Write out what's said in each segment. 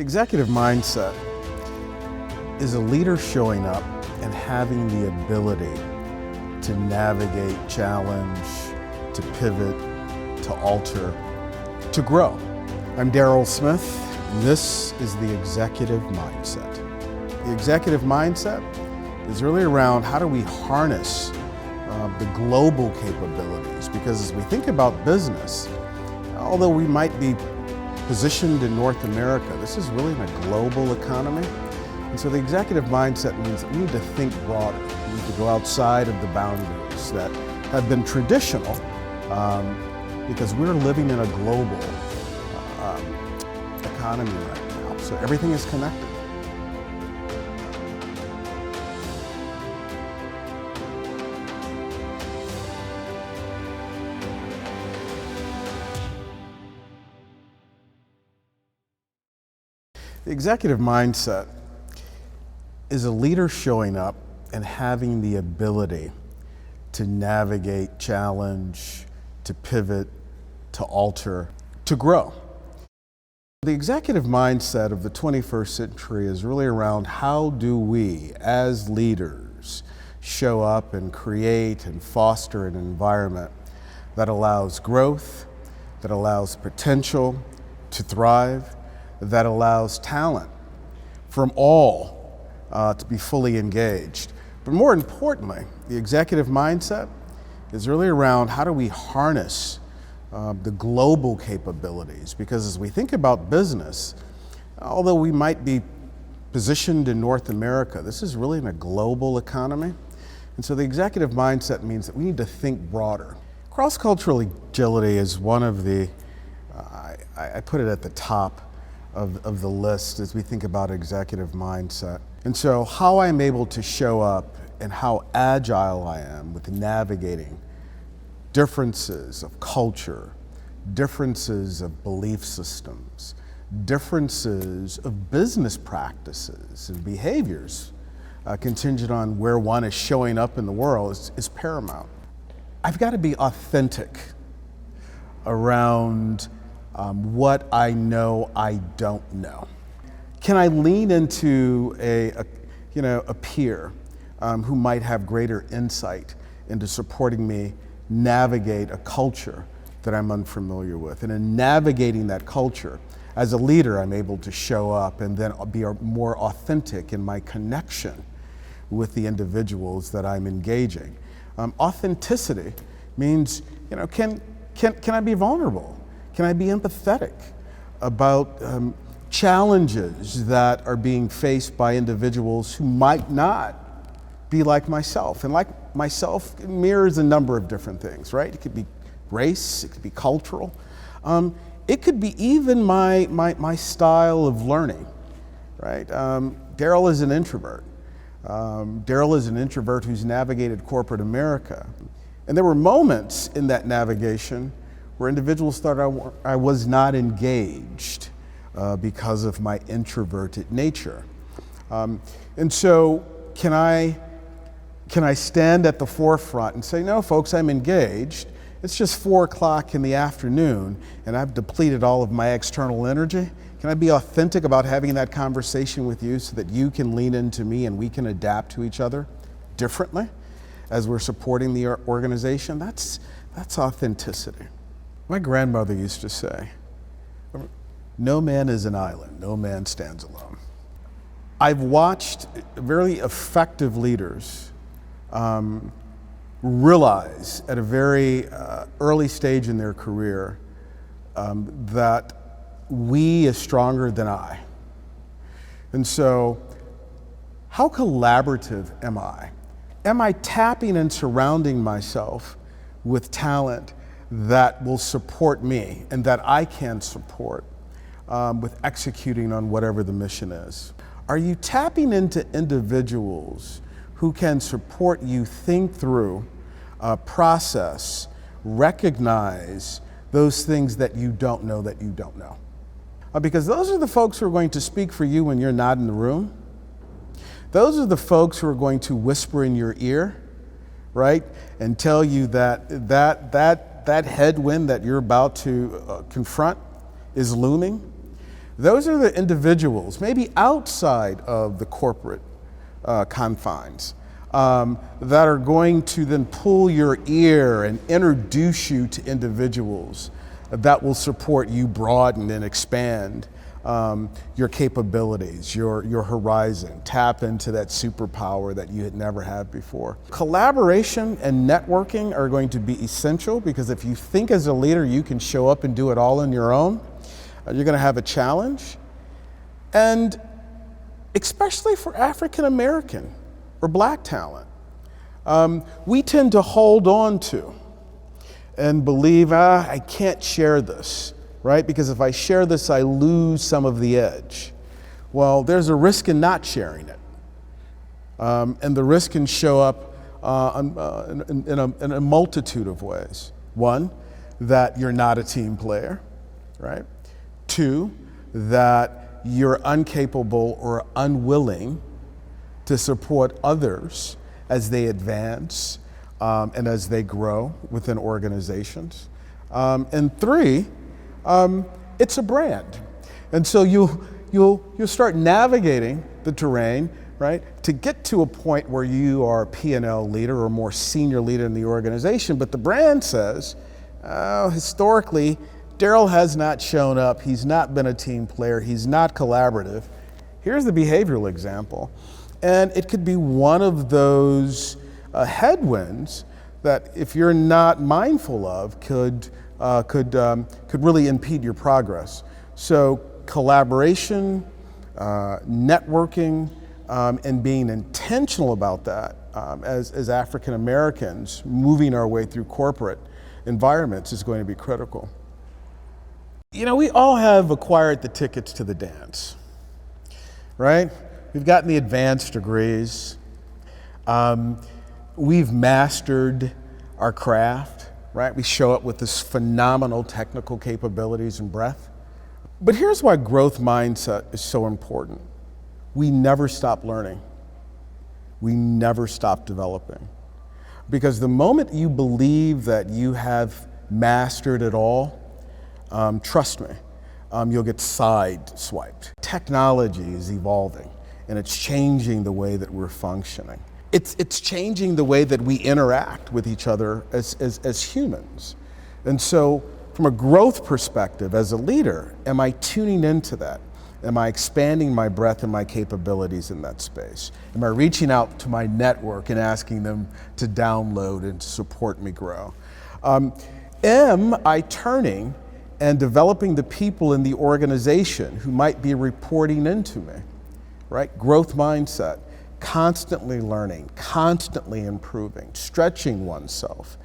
Executive mindset is a leader showing up and having the ability to navigate challenge, to pivot, to alter, to grow. I'm Darryl Smith, and this is the executive mindset. The executive mindset is really around how do we harness the global capabilities, because as we think about business, although we might be positioned in North America, this is really a global economy. And so the executive mindset means that we need to think broader. We need to go outside of the boundaries that have been traditional because we're living in a global economy right now. So everything is connected. The executive mindset is a leader showing up and having the ability to navigate challenge, to pivot, to alter, to grow. The executive mindset of the 21st century is really around how do we, as leaders, show up and create and foster an environment that allows growth, that allows potential to thrive, that allows talent from all to be fully engaged. But more importantly, the executive mindset is really around how do we harness the global capabilities, because as we think about business, although we might be positioned in North America, this is really a global economy. And so the executive mindset means that we need to think broader. Cross-cultural agility is one of the, I put it at the top of the list as we think about executive mindset. And so how I'm able to show up and how agile I am with navigating differences of culture, differences of belief systems, differences of business practices and behaviors contingent on where one is showing up in the world is paramount. I've got to be authentic around what I know I don't know. Can I lean into a peer who might have greater insight into supporting me navigate a culture that I'm unfamiliar with? And in navigating that culture, as a leader, I'm able to show up and then be more authentic in my connection with the individuals that I'm engaging. Authenticity means, can I be vulnerable? Can I be empathetic about challenges that are being faced by individuals who might not be like myself? And like myself, it mirrors a number of different things, right? It could be race, it could be cultural. It could be even my style of learning, right? Darryl is an introvert. Darryl is an introvert who's navigated corporate America. And there were moments in that navigation where individuals thought I was not engaged because of my introverted nature. And so can I stand at the forefront and say, no, folks, I'm engaged. It's just 4 o'clock in the afternoon and I've depleted all of my external energy. Can I be authentic about having that conversation with you so that you can lean into me and we can adapt to each other differently as we're supporting the organization? That's authenticity. My grandmother used to say, no man is an island, no man stands alone. I've watched very effective leaders realize at a very early stage in their career that we is stronger than I. And so how collaborative am I? Am I tapping and surrounding myself with talent that will support me and that I can support with executing on whatever the mission is? Are you tapping into individuals who can support you think through, process, recognize those things that you don't know that you don't know? Because those are the folks who are going to speak for you when you're not in the room. Those are the folks who are going to whisper in your ear, right? And tell you that headwind that you're about to confront is looming. Those are the individuals, maybe outside of the corporate confines, that are going to then pull your ear and introduce you to individuals that will support you broaden and expand your capabilities, your horizon, tap into that superpower that you had never had before. Collaboration and networking are going to be essential, because if you think as a leader you can show up and do it all on your own, you're going to have a challenge. And especially for African American or Black talent, we tend to hold on to and believe, I can't share this, right? Because if I share this, I lose some of the edge. Well, there's a risk in not sharing it. And the risk can show up in a multitude of ways. One, that you're not a team player, right? Two, that you're incapable or unwilling to support others as they advance and as they grow within organizations. And three, it's a brand. And so you'll start navigating the terrain, right, to get to a point where you are a P&L leader or more senior leader in the organization. But the brand says, historically, Darryl has not shown up. He's not been a team player. He's not collaborative. Here's the behavioral example. And it could be one of those headwinds that, if you're not mindful of, could really impede your progress. So collaboration, networking, and being intentional about that as African Americans moving our way through corporate environments is going to be critical. You know, we all have acquired the tickets to the dance, right? We've gotten the advanced degrees. We've mastered our craft, right? We show up with this phenomenal technical capabilities and breadth. But here's why growth mindset is so important. We never stop learning. We never stop developing. Because the moment you believe that you have mastered it all, trust me, you'll get sideswiped. Technology is evolving, and it's changing the way that we're functioning. It's changing the way that we interact with each other as humans. And so from a growth perspective, as a leader, am I tuning into that? Am I expanding my breadth and my capabilities in that space? Am I reaching out to my network and asking them to download and support me grow? Am I turning and developing the people in the organization who might be reporting into me, right? Growth mindset, constantly learning, constantly improving, stretching oneself.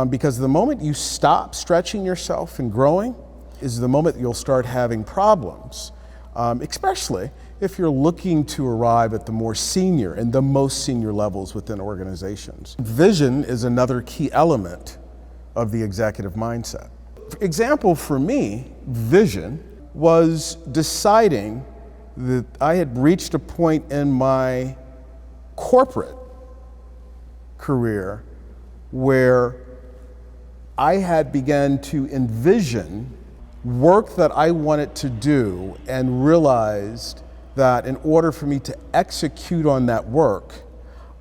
Because the moment you stop stretching yourself and growing is the moment you'll start having problems, especially if you're looking to arrive at the more senior and the most senior levels within organizations. Vision is another key element of the executive mindset. For example, for me, vision was deciding that I had reached a point in my corporate career where I had begun to envision work that I wanted to do, and realized that in order for me to execute on that work,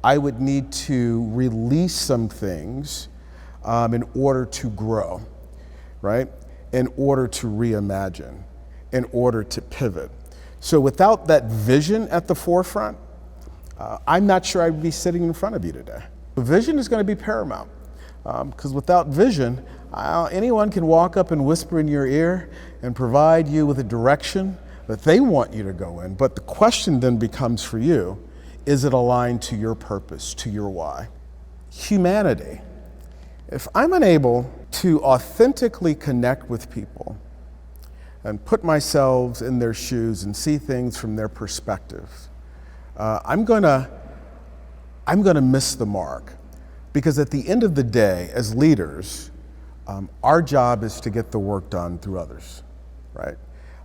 I would need to release some things in order to grow, right? In order to reimagine, in order to pivot. So without that vision at the forefront, I'm not sure I'd be sitting in front of you today. The vision is going to be paramount, because without vision, anyone can walk up and whisper in your ear and provide you with a direction that they want you to go in. But the question then becomes for you, is it aligned to your purpose, to your why? Humanity. If I'm unable to authentically connect with people and put myself in their shoes and see things from their perspective, I'm gonna miss the mark. Because at the end of the day, as leaders, our job is to get the work done through others, right?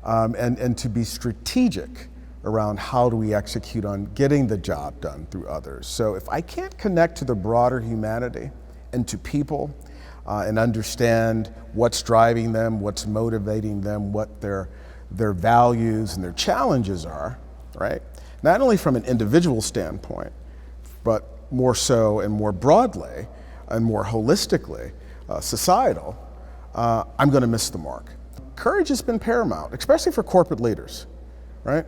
And to be strategic around how do we execute on getting the job done through others. So if I can't connect to the broader humanity and to people and understand what's driving them, what's motivating them, what their their values and their challenges are, right? Not only from an individual standpoint, but more so and more broadly and more holistically, societal, I'm going to miss the mark. Courage has been paramount, especially for corporate leaders, right?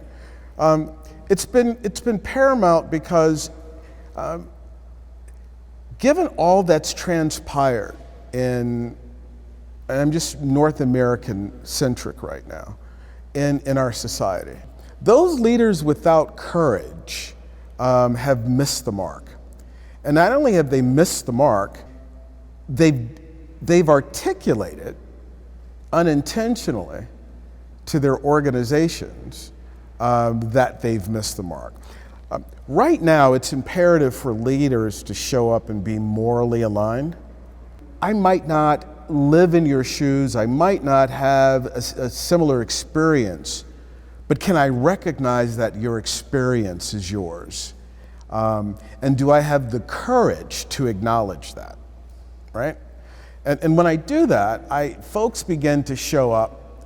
It's been paramount because given all that's transpired and I'm just North American centric right now in our society, those leaders without courage have missed the mark. And not only have they missed the mark, they've articulated unintentionally to their organizations that they've missed the mark. Right now, it's imperative for leaders to show up and be morally aligned. I might not live in your shoes, I might not have a similar experience, but can I recognize that your experience is yours? And do I have the courage to acknowledge that, right? And when I do that, folks begin to show up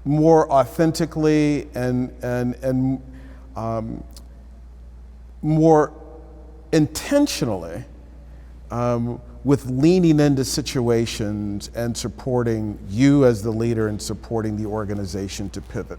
more authentically and more intentionally with leaning into situations and supporting you as the leader and supporting the organization to pivot.